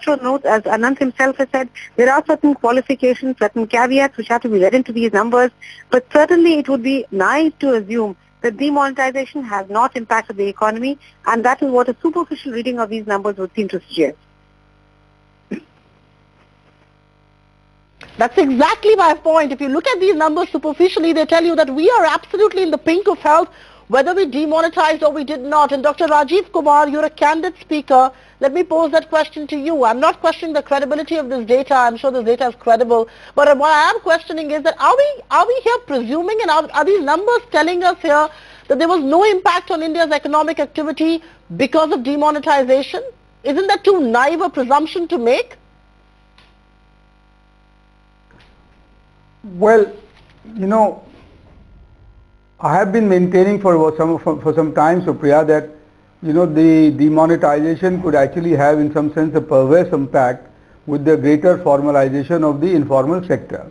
electoral notes, as Anand himself has said, there are certain qualifications, certain caveats which have to be read into these numbers, but certainly it would be naive to assume that demonetization has not impacted the economy, and that is what a superficial reading of these numbers would seem to suggest. That's exactly my point. If you look at these numbers superficially, they tell you that we are absolutely in the pink of health, whether we demonetized or we did not. And Dr. Rajiv Kumar, you're a candid speaker. Let me pose that question to you. I'm not questioning the credibility of this data. I'm sure this data is credible. But what I am questioning is that are we here presuming, and are these numbers telling us here that there was no impact on India's economic activity because of demonetization? Isn't that too naive a presumption to make? Well, you know, I have been maintaining for some time, Supriya, that the demonetization could actually have in some sense a perverse impact with the greater formalization of the informal sector.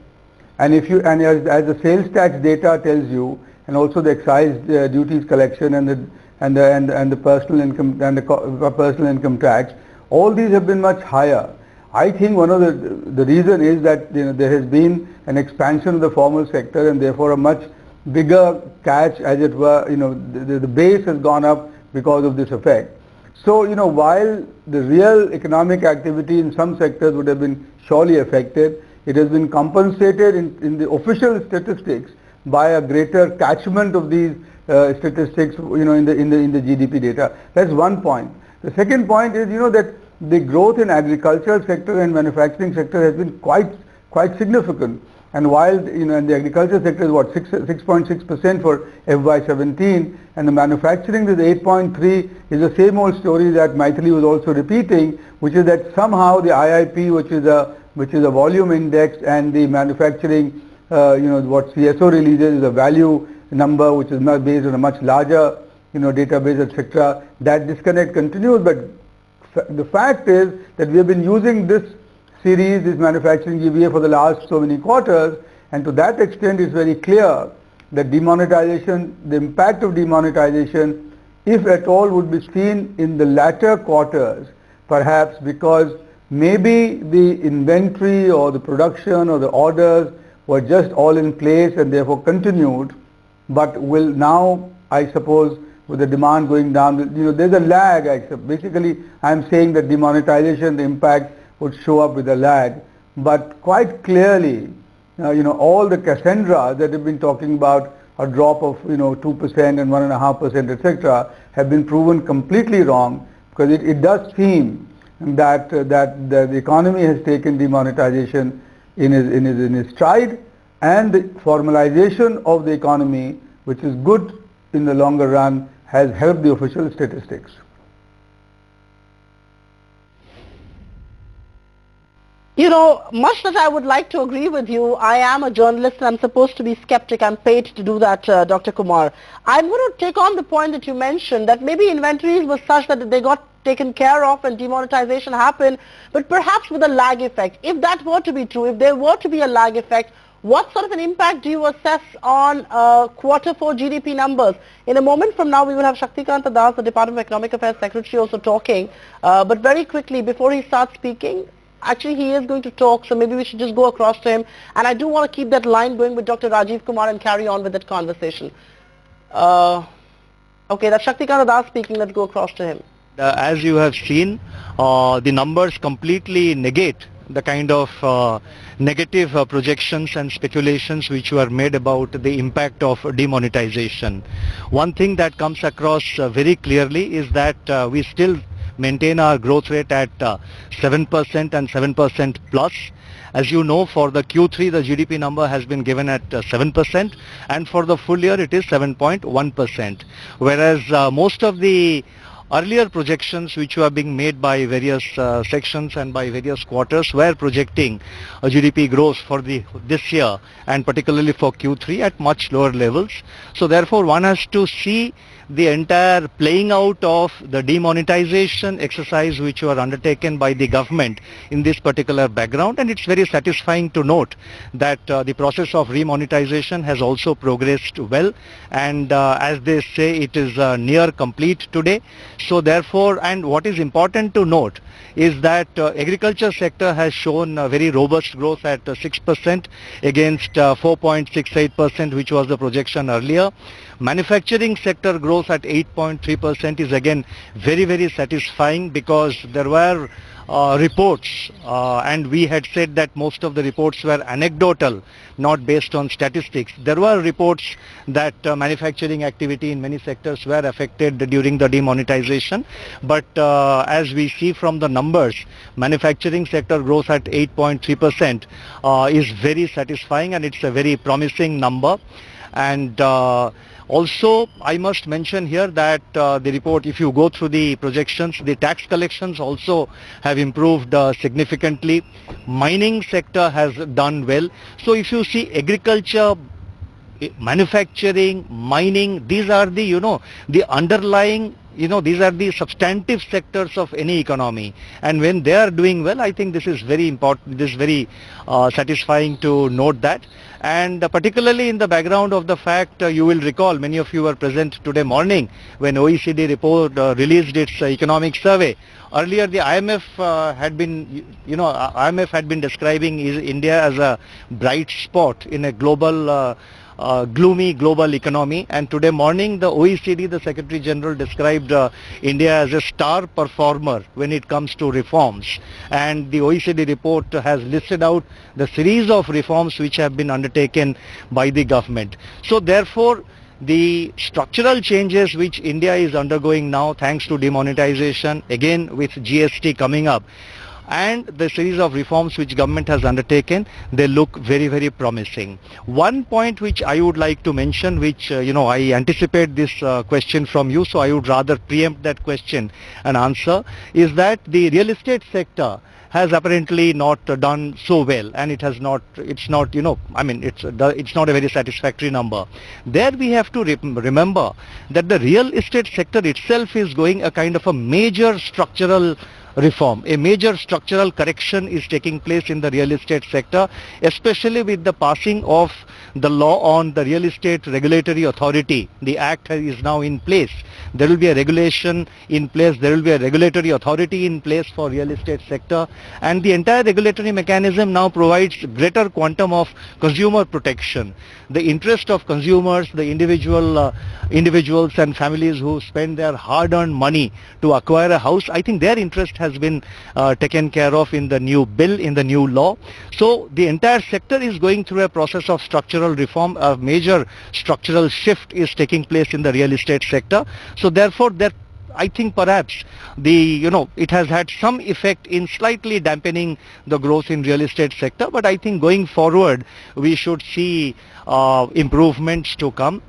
And as the sales tax data tells you, and also the excise duties collection and the personal income tax, all these have been much higher. I think one of the reason is that there has been an expansion of the formal sector, and therefore a much bigger catch, as it were. The base has gone up because of this effect. So while the real economic activity in some sectors would have been surely affected, it has been compensated in the official statistics by a greater catchment of these statistics in the GDP data. That's one point. The second point is that the growth in agricultural sector and manufacturing sector has been quite significant. And while and the agriculture sector is what 6.6% for FY17, and the manufacturing is 8.3, is the same old story that Maithili was also repeating, which is that somehow the IIP, which is a volume index, and the manufacturing, what CSO releases is a value number, which is not based on a much larger database, etc. That disconnect continues, but the fact is that we have been using this series, this manufacturing GVA, for the last so many quarters, and to that extent it's very clear that demonetization, the impact of demonetization, if at all, would be seen in the latter quarters, perhaps because maybe the inventory or the production or the orders were just all in place and therefore continued, but will now, I suppose, with the demand going down, there's a lag. Basically, I'm saying that demonetization, the impact would show up with a lag. But quite clearly, all the Cassandras that have been talking about a drop of 2% and 1.5%, etc., have been proven completely wrong, because it does seem that the economy has taken demonetization in his stride, and the formalization of the economy, which is good in the longer run, has helped the official statistics. Much that I would like to agree with you, I am a journalist and I'm supposed to be skeptic. I'm paid to do that, Dr. Kumar. I'm going to take on the point that you mentioned, that maybe inventories were such that they got taken care of and demonetization happened, but perhaps with a lag effect. If that were to be true, if there were to be a lag effect, what sort of an impact do you assess on quarter 4 GDP numbers? In a moment from now, we will have Shaktikanta Das, the Department of Economic Affairs Secretary, also talking. But very quickly, before he starts speaking, actually he is going to talk, so maybe we should just go across to him. And I do want to keep that line going with Dr. Rajiv Kumar and carry on with that conversation. Okay, that's Shaktikanta Das speaking. Let's go across to him. As you have seen, the numbers completely negate the kind of negative projections and speculations which were made about the impact of demonetization. One thing that comes across very clearly is that we still maintain our growth rate at 7% and 7% plus. As you know, for the Q3 the GDP number has been given at 7%, and for the full year it is 7.1%, whereas most of the earlier projections which were being made by various sections and by various quarters were projecting a GDP growth for this year, and particularly for Q3, at much lower levels. So therefore one has to see the entire playing out of the demonetization exercise which were undertaken by the government in this particular background, and it's very satisfying to note that the process of remonetization has also progressed well, and as they say, it is near complete today. So therefore, and what is important to note is that agriculture sector has shown very robust growth at 6% against 4.68%, which was the projection earlier. Manufacturing sector growth at 8.3% is again very, very satisfying, because there were reports, and we had said that most of the reports were anecdotal, not based on statistics. There were reports that manufacturing activity in many sectors were affected during the demonetization, but as we see from the numbers, manufacturing sector growth at 8.3% is very satisfying, and it's a very promising number. And also, I must mention here that the report, if you go through the projections, the tax collections also have improved significantly. Mining sector has done well. So if you see agriculture, manufacturing, mining, these are the, the underlying, these are the substantive sectors of any economy. And when they are doing well, I think this is very important, this is very satisfying to note that. And particularly in the background of the fact, you will recall, many of you were present today morning when OECD report released its economic survey. Earlier, the IMF had been, IMF had been describing India as a bright spot in a global gloomy global economy, and today morning the OECD, the Secretary General, described India as a star performer when it comes to reforms, and the OECD report has listed out the series of reforms which have been undertaken by the government. So therefore, the structural changes which India is undergoing now, thanks to demonetization, again with GST coming up, and the series of reforms which government has undertaken, they look very, very promising. One point which I would like to mention, which I anticipate this question from you, so I would rather preempt that question and answer, is that the real estate sector has apparently not done so well, and it's not it's not a very satisfactory number. There we have to remember that the real estate sector itself is going a kind of a major structural reform. A major structural correction is taking place in the real estate sector, especially with the passing of the law on the Real Estate Regulatory Authority. The Act is now in place. There will be a regulation in place, there will be a regulatory authority in place for real estate sector, and the entire regulatory mechanism now provides greater quantum of consumer protection. The interest of consumers, the individuals and families who spend their hard-earned money to acquire a house, I think their interest has been taken care of in the new bill, in the new law. So the entire sector is going through a process of structural reform. A major structural shift is taking place in the real estate sector. So therefore, I think perhaps it has had some effect in slightly dampening the growth in real estate sector, but I think going forward we should see improvements to come.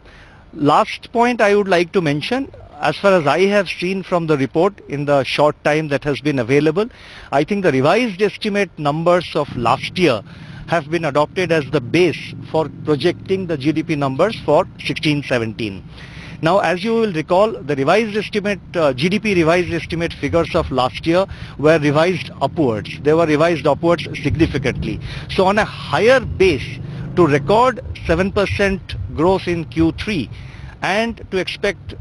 Last point I would like to mention, as far as I have seen from the report in the short time that has been available, I think the revised estimate numbers of last year have been adopted as the base for projecting the GDP numbers for 16-17. Now, as you will recall, the revised estimate, GDP revised estimate figures of last year were revised upwards. They were revised upwards significantly. So on a higher base, to record 7% growth in Q3 and to expect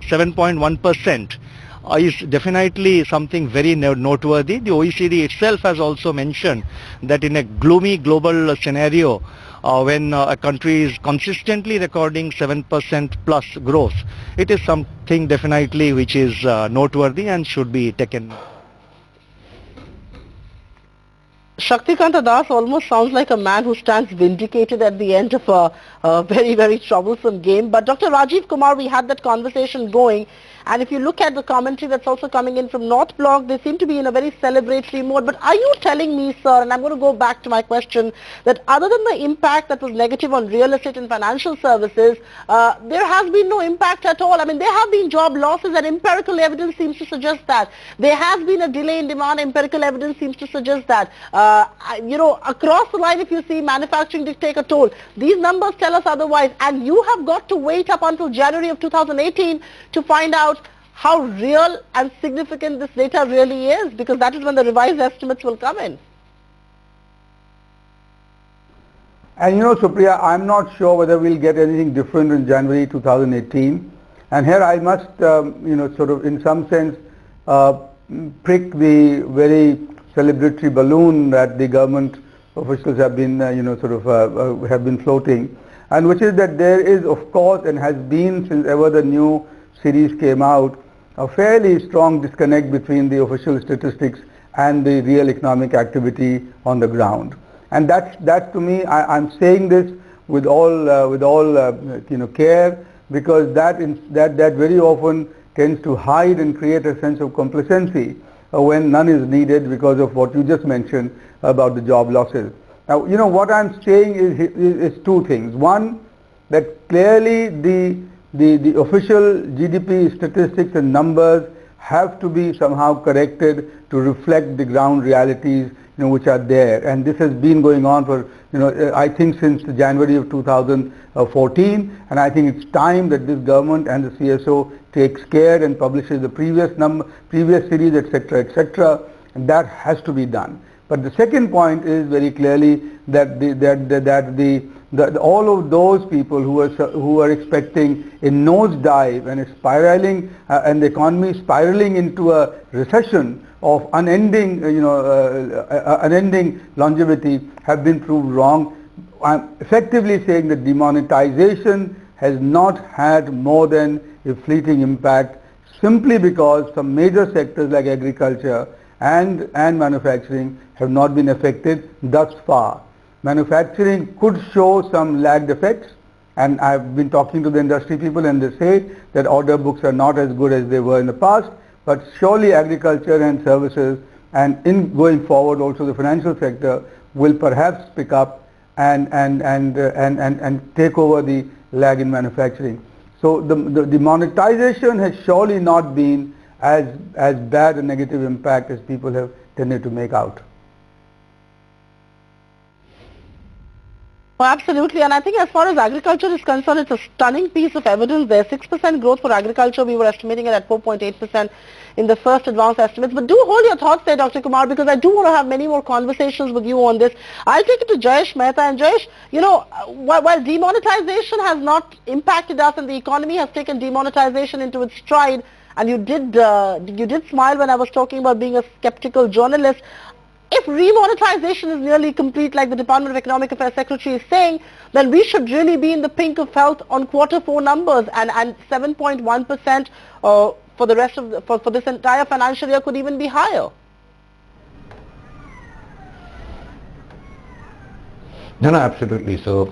7.1% is definitely something very noteworthy. The OECD itself has also mentioned that in a gloomy global scenario, when a country is consistently recording 7% plus growth, it is something definitely which is noteworthy and should be taken. Shaktikanta Das almost sounds like a man who stands vindicated at the end of a very, very troublesome game. But Dr. Rajiv Kumar, we had that conversation going. And if you look at the commentary that's also coming in from North Block, they seem to be in a very celebratory mode. But are you telling me, sir, and I'm going to go back to my question, that other than the impact that was negative on real estate and financial services, there has been no impact at all? I mean, there have been job losses, and empirical evidence seems to suggest that. There has been a delay in demand. Empirical evidence seems to suggest that. Across the line, if you see manufacturing did take a toll. These numbers tell us otherwise, and you have got to wait up until January of 2018 to find out how real and significant this data really is, because that is when the revised estimates will come in. And Supriya, I'm not sure whether we'll get anything different in January 2018. And here I must, sort of in some sense, uh, prick the very celebratory balloon that the government officials have been, have been floating, and which is that there is, of course, and has been since ever the new series came out, a fairly strong disconnect between the official statistics and the real economic activity on the ground. And that to me, I'm saying this with all care, because that very often tends to hide and create a sense of complacency when none is needed because of what you just mentioned about the job losses. Now, what I'm saying is two things. One, that clearly the official GDP statistics and numbers have to be somehow corrected to reflect the ground realities, which are there. And this has been going on for, I think since January of 2014. And I think it's time that this government and the CSO takes care and publishes the previous series, etc., etc. And that has to be done. But the second point is very clearly that all of those people who are expecting a nosedive and a spiraling and the economy spiraling into a recession of unending longevity have been proved wrong. I'm effectively saying that demonetization has not had more than a fleeting impact, simply because some major sectors like agriculture and manufacturing have not been affected thus far. Manufacturing could show some lagged effects, and I've been talking to the industry people, and they say that order books are not as good as they were in the past, but surely agriculture and services, and in going forward also the financial sector, will perhaps pick up and take over the lag in manufacturing. So the monetization has surely not been as bad a negative impact as people have tended to make out. Well, absolutely, and I think as far as agriculture is concerned, it's a stunning piece of evidence there. 6% growth for agriculture, we were estimating it at 4.8% in the first advanced estimates. But do hold your thoughts there, Dr. Kumar, because I do want to have many more conversations with you on this. I'll take it to Jayesh Mehta. And Jayesh, while demonetization has not impacted us and the economy has taken demonetization into its stride, and you did smile when I was talking about being a skeptical journalist, if remonetization is nearly complete, like the Department of Economic Affairs Secretary is saying, then we should really be in the pink of health on Q4 numbers, and 7.1% for the rest of for this entire financial year could even be higher. No, absolutely. So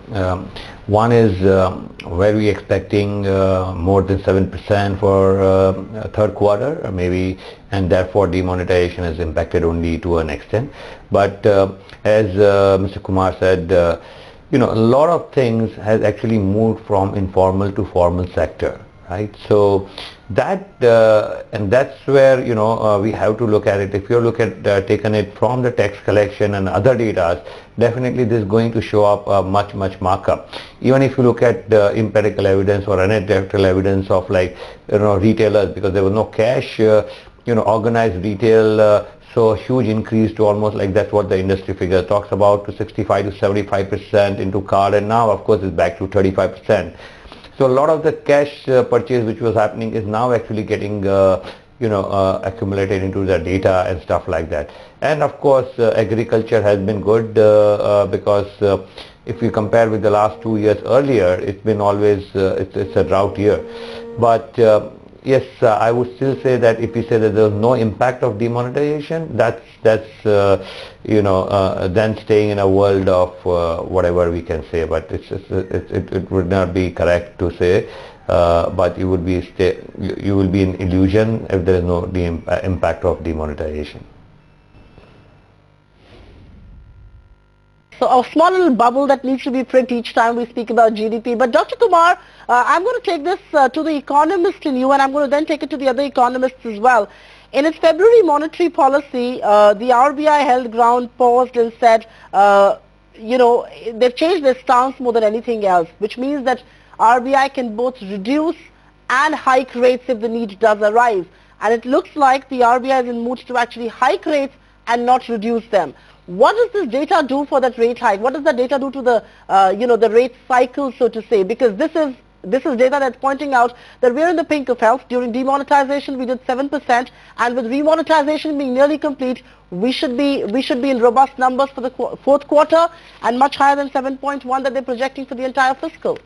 one is were we expecting more than 7% for third quarter, maybe, and therefore demonetization has impacted only to an extent. But as Mr. Kumar said, a lot of things has actually moved from informal to formal sector, right? So that and that's where we have to look at it. If you look at taken it from the tax collection and other data, definitely this is going to show up a much markup. Even if you look at empirical evidence or anecdotal evidence of retailers, because there was no cash, organized retail. So a huge increase to almost that's what the industry figure talks about, to 65 to 75% into card, and now of course it's back to 35%. So a lot of the cash purchase which was happening is now actually getting accumulated into the data and stuff like that. And of course agriculture has been good because if you compare with the last 2 years earlier, it's been always it's a drought year. But yes, I would still say that if you say that there was no impact of demonetization, that's then staying in a world of whatever we can say. But it would not be correct to say. But you will be in illusion if there is no impact of demonetization. So a small little bubble that needs to be pricked each time we speak about GDP. But Dr. Kumar, I'm going to take this to the economist in you, and I'm going to then take it to the other economists as well. In its February monetary policy, the RBI held ground, paused and said, they've changed their stance more than anything else, which means that RBI can both reduce and hike rates if the need does arise. And it looks like the RBI is in mood to actually hike rates and not reduce them. What does this data do for that rate hike? What does that data do to the, the rate cycle, so to say? Because this is this is data that's pointing out that we're in the pink of health. During demonetization, we did 7%, and with remonetization being nearly complete, we should be in robust numbers for the fourth quarter and much higher than 7.1 that they're projecting for the entire fiscal.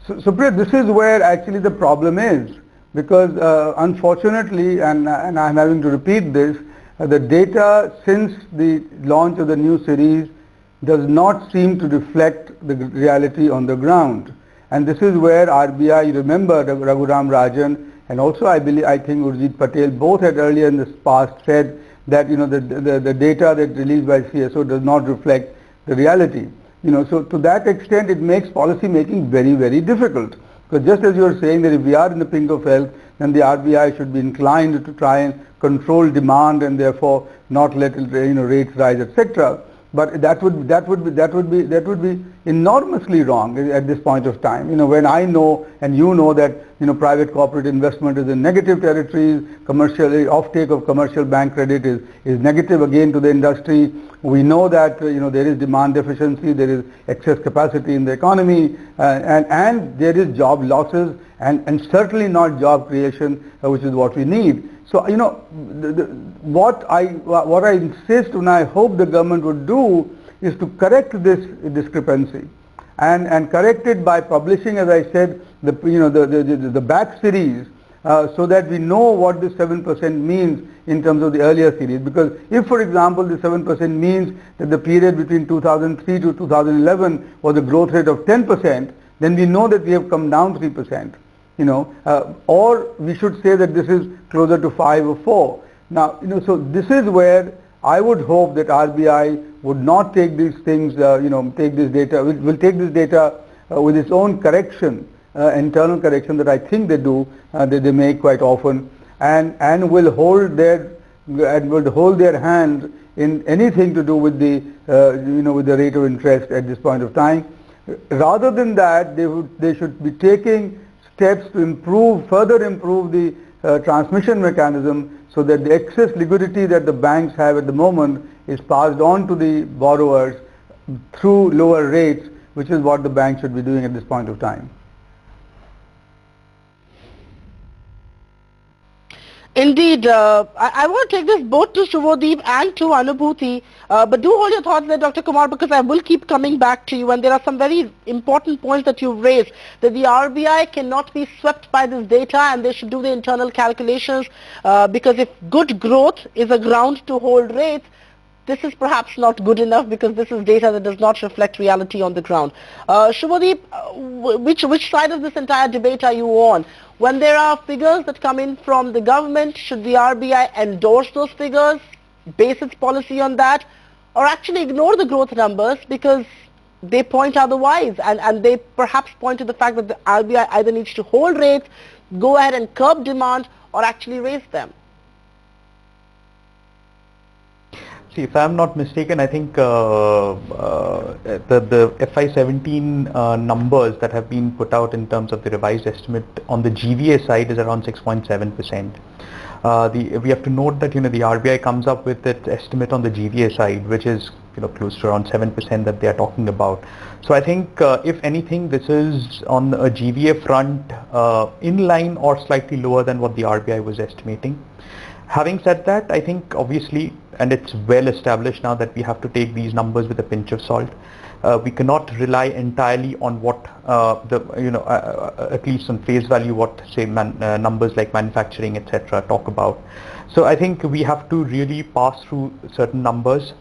So Priya, this is where actually the problem is, because unfortunately, and I'm having to repeat this, the data since the launch of the new series does not seem to reflect the reality on the ground. And this is where RBI, you remember Raghuram Rajan and also I think Urjit Patel both had earlier in the past said that the data that released by CSO does not reflect the reality. So to that extent it makes policy making very, very difficult. Because just as you are saying that if we are in the pink of health, then the RBI should be inclined to try and control demand and therefore not let rates rise, etc. But that would be enormously wrong at this point of time. When I know and you know that private corporate investment is in negative territories, commercial offtake of commercial bank credit is negative again to the industry. We know that there is demand deficiency, there is excess capacity in the economy, and there is job losses and certainly not job creation, which is what we need. So what I insist and I hope the government would do is to correct this discrepancy, and correct it by publishing, as I said, the back series, so that we know what this 7% means in terms of the earlier series. Because if, for example, the 7% means that the period between 2003 to 2011 was a growth rate of 10%, then we know that we have come down 3%. Or we should say that this is closer to 5 or 4. Now, so this is where I would hope that RBI would not take these things, take this data, will take this data with its own correction, internal correction that I think they do, that they make quite often, and will hold their hands in anything to do with the with the rate of interest at this point of time. Rather than that, they should be taking steps to further improve the transmission mechanism, so that the excess liquidity that the banks have at the moment is passed on to the borrowers through lower rates, which is what the bank should be doing at this point of time. Indeed, I want to take this both to Shubhadeep and to Anubhuti, but do hold your thoughts there, Dr. Kumar, because I will keep coming back to you, and there are some very important points that you've raised, that the RBI cannot be swept by this data and they should do the internal calculations, because if good growth is a ground to hold rates, this is perhaps not good enough, because this is data that does not reflect reality on the ground. Shubhadeep, which side of this entire debate are you on? When there are figures that come in from the government, should the RBI endorse those figures, base its policy on that, or actually ignore the growth numbers because they point otherwise, and they perhaps point to the fact that the RBI either needs to hold rates, go ahead and curb demand, or actually raise them? See, if I'm not mistaken, I think the FY17 numbers that have been put out in terms of the revised estimate on the GVA side is around 6.7%. We have to note that the RBI comes up with its estimate on the GVA side, which is close to around 7% that they are talking about. So I think if anything, this is on a GVA front in line or slightly lower than what the RBI was estimating. Having said that, I think obviously, and it's well established now, that we have to take these numbers with a pinch of salt. We cannot rely entirely on what at least on face value, what say numbers like manufacturing, etc. talk about. So I think we have to really pass through certain numbers.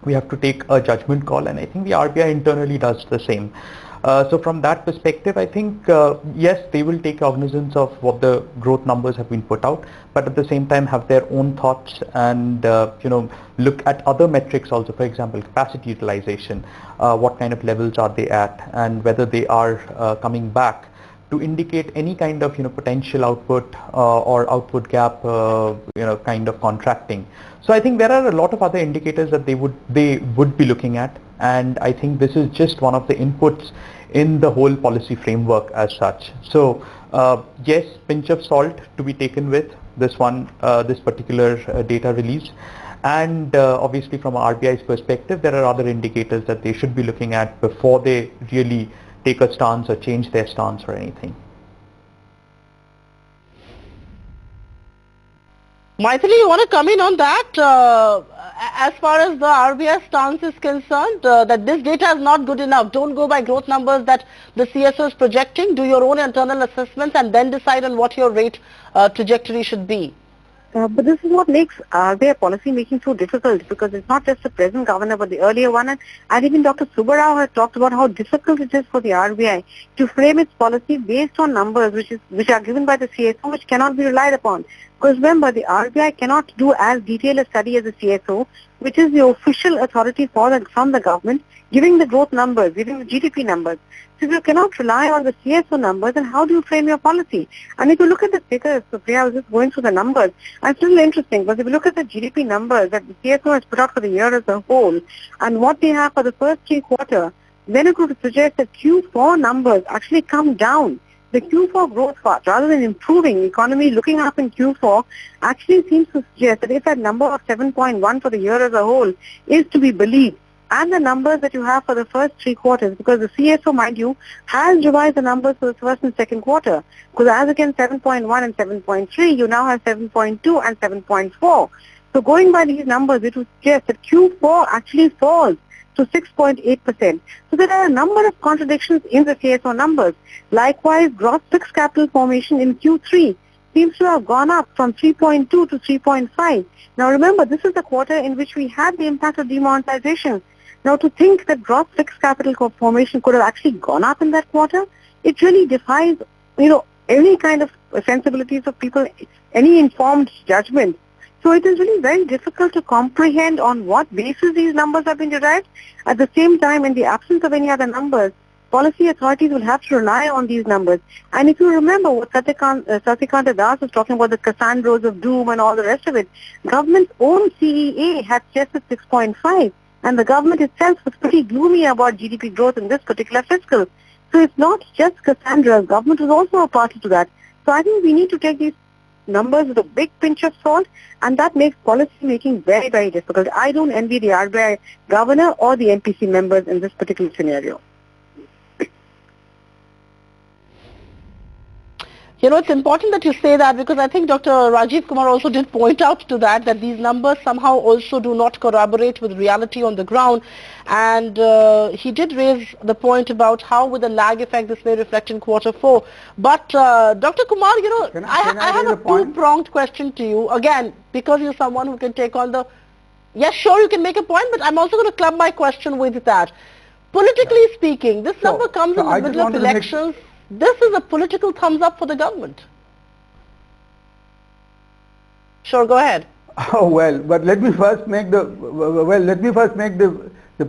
We have to take a judgment call, and I think the RBI internally does the same. So from that perspective, I think yes, they will take cognizance of what the growth numbers have been put out, but at the same time have their own thoughts and look at other metrics also. For example, capacity utilization, what kind of levels are they at, and whether they are coming back to indicate any kind of potential output or output gap kind of contracting. So I think there are a lot of other indicators that they would be looking at, and I think this is just one of the inputs in the whole policy framework as such. So Yes, pinch of salt to be taken with this one, this particular data release. And obviously from RBI's perspective, there are other indicators that they should be looking at before they really take a stance or change their stance or anything. Maithili, you want to come in on that? As far as the RBI stance is concerned, that this data is not good enough. Don't go by growth numbers that the CSO is projecting. Do your own internal assessments and then decide on what your rate trajectory should be. But this is what makes their policy making so difficult, because it's not just the present governor but the earlier one, and even Dr. Subbarao has talked about how difficult it is for the RBI to frame its policy based on numbers which are given by the CSO, which cannot be relied upon. Because remember, the RBI cannot do as detailed a study as the CSO, which is the official authority from the government, giving the growth numbers, giving the GDP numbers. So if you cannot rely on the CSO numbers, then how do you frame your policy? And if you look at the figures, so Priya, I was just going through the numbers, and it's really interesting, because if you look at the GDP numbers that the CSO has put out for the year as a whole, and what they have for the first 3 quarters, then it would suggest that Q4 numbers actually come down. The Q4 growth part, rather than improving the economy, looking up in Q4, actually seems to suggest that if that number of 7.1 for the year as a whole is to be believed, and the numbers that you have for the first 3 quarters, because the CSO, mind you, has revised the numbers for the first and second quarter, because as against 7.1 and 7.3, you now have 7.2 and 7.4. So going by these numbers, it would suggest that Q4 actually falls to 6.8%. So there are a number of contradictions in the CSO numbers. Likewise, gross fixed capital formation in Q3 seems to have gone up from 3.2 to 3.5. Now remember, this is the quarter in which we had the impact of demonetization. Now to think that gross fixed capital formation could have actually gone up in that quarter, it really defies, any kind of sensibilities of people, any informed judgment. So it is really very difficult to comprehend on what basis these numbers have been derived. At the same time, in the absence of any other numbers, policy authorities will have to rely on these numbers. And if you remember what Satyakanta Das was talking about, the Cassandros of doom and all the rest of it, government's own CEA had suggested 6.5, and the government itself was pretty gloomy about GDP growth in this particular fiscal. So it's not just Cassandra's, government was also a party to that. So I think we need to take these numbers with a big pinch of salt, and that makes policy making very, very difficult. I don't envy the RBI governor or the MPC members in this particular scenario. It's important that you say that, because I think Dr. Rajiv Kumar also did point out to that these numbers somehow also do not corroborate with reality on the ground. And he did raise the point about how with a lag effect this may reflect in Q4. But Dr. Kumar, I have a two-pronged question to you. Again, because you're someone who can take on the... Yes, sure, you can make a point, but I'm also going to club my question with that. Politically speaking, this number comes in the middle of elections. This is a political thumbs up for the government. Sure, go ahead. Oh well, but let me first make the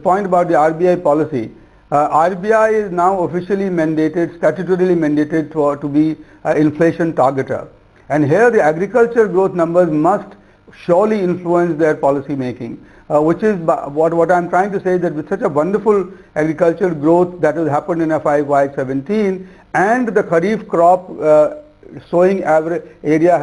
point about the RBI policy. RBI is now officially mandated, statutorily mandated to be inflation targeter, and here the agriculture growth numbers must surely influence their policy making. Which is what I'm trying to say, that with such a wonderful agricultural growth that has happened in FY17, and the Kharif crop sowing average area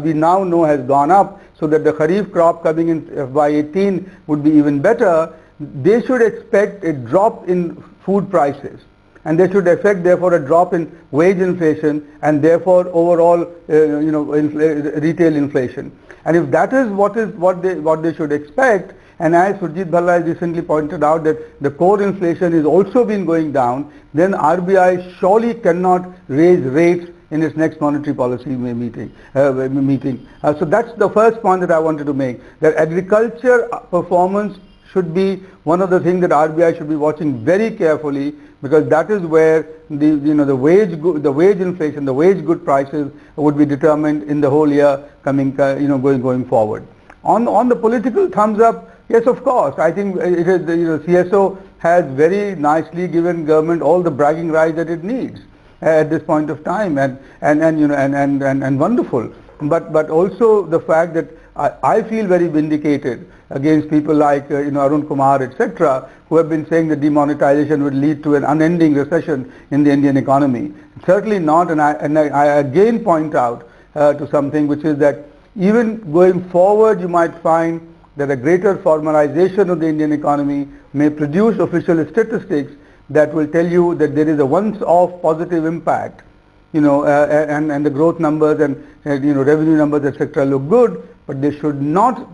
we now know has gone up, so that the Kharif crop coming in FY18 would be even better, they should expect a drop in food prices, and they should expect therefore a drop in wage inflation, and therefore overall retail inflation. And if that is what they should expect, and as Surjit Bhalla has recently pointed out that the core inflation is also been going down, then RBI surely cannot raise rates in its next monetary policy meeting. So that's the first point that I wanted to make, that agriculture performance should be one of the things that RBI should be watching very carefully, because that is where the wage inflation, the wage good prices would be determined in the whole year going forward. On the political thumbs up, yes, of course, I think it is CSO has very nicely given government all the bragging rights that it needs at this point of time, and wonderful. but also the fact that I feel very vindicated against people like Arun Kumar, etc., who have been saying that demonetization would lead to an unending recession in the Indian economy. Certainly not, and I again point out to something, which is that even going forward, you might find that a greater formalization of the Indian economy may produce official statistics that will tell you that there is a once-off positive impact, and the growth numbers and revenue numbers, etc., look good, but that should not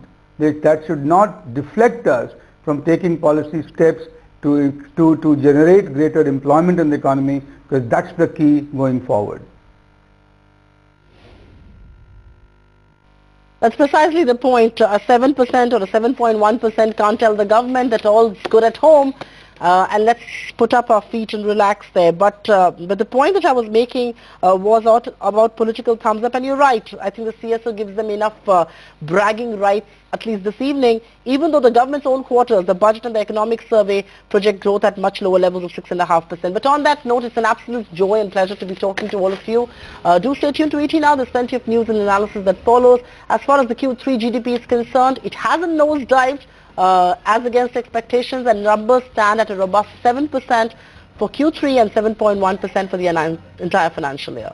deflect us from taking policy steps to generate greater employment in the economy, because that's the key going forward. That's precisely the point. A 7% or a 7.1% can't tell the government that all's good at home, and let's put up our feet and relax there. But the point that I was making was about political thumbs up, and you're right. I think the CSO gives them enough bragging rights, at least this evening, even though the government's own quarters, the budget and the economic survey, project growth at much lower levels of 6.5%. But on that note, it's an absolute joy and pleasure to be talking to all of you. Do stay tuned to ET Now. There's plenty of news and analysis that follows. As far as the Q3 GDP is concerned, it hasn't nosedived as against expectations, and numbers stand at a robust 7% for Q3 and 7.1% for the entire financial year.